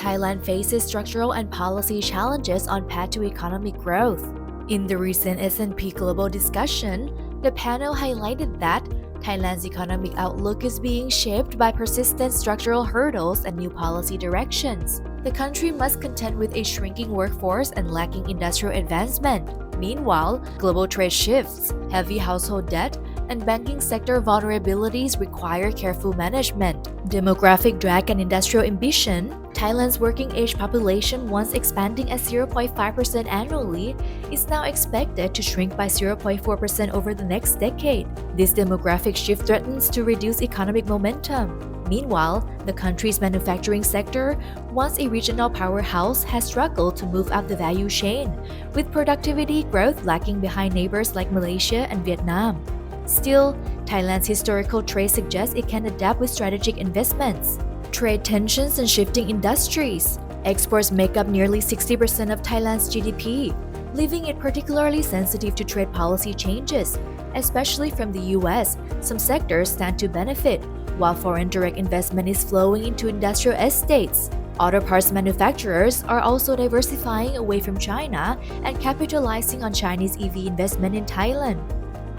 Thailand faces structural and policy challenges on path to economic growth. In the recent S&P Global discussion, the panel highlighted that Thailand's economic outlook is being shaped by persistent structural hurdles and new policy directions. The country must contend with a shrinking workforce and lacking industrial advancement. Meanwhile, global trade shifts, heavy household debt, and banking sector vulnerabilities require careful management. Demographic drag and industrial ambition. Thailand's working age population, once expanding at 0.5% annually, is now expected to shrink by 0.4% over the next decade. This demographic shift threatens to reduce economic momentum. Meanwhile, the country's manufacturing sector, once a regional powerhouse, has struggled to move up the value chain, with productivity growth lagging behind neighbors like Malaysia and Vietnam. Still, Thailand's historical trade suggests it can adapt with strategic investments. Trade tensions and shifting industries. Exports make up nearly 60% of Thailand's GDP, leaving it particularly sensitive to trade policy changes. Especially from the US, some sectors stand to benefit, while foreign direct investment is flowing into industrial estates. Auto parts manufacturers are also diversifying away from China and capitalizing on Chinese EV investment in Thailand.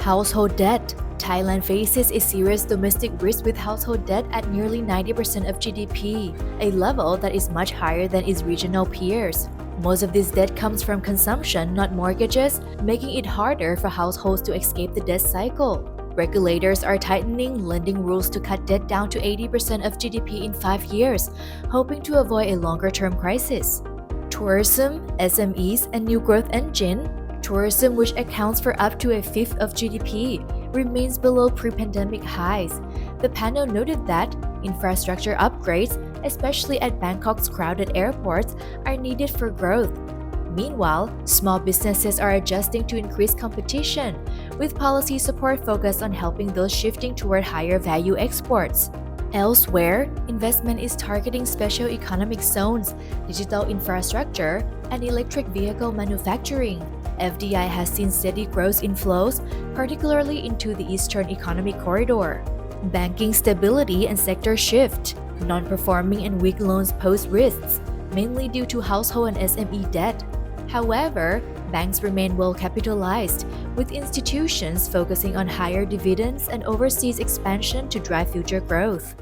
Household debt. Thailand faces a serious domestic risk with household debt at nearly 90% of GDP, a level that is much higher than its regional peers. Most of this debt comes from consumption, not mortgages, making it harder for households to escape the debt cycle. Regulators are tightening lending rules to cut debt down to 80% of GDP in 5 years, hoping to avoid a longer-term crisis. Tourism, SMEs, and new growth engine. Tourism, which accounts for up to a fifth of GDP, remains below pre-pandemic highs. The panel noted that infrastructure upgrades, especially at Bangkok's crowded airports, are needed for growth. Meanwhile, small businesses are adjusting to increased competition, with policy support focused on helping those shifting toward higher value exports. Elsewhere, investment is targeting special economic zones, digital infrastructure, and electric vehicle manufacturing. FDI has seen steady growth inflows, particularly into the Eastern Economic Corridor. Banking stability and sector shift. Non-performing and weak loans pose risks, mainly due to household and SME debt. However, banks remain well capitalized, with institutions focusing on higher dividends and overseas expansion to drive future growth.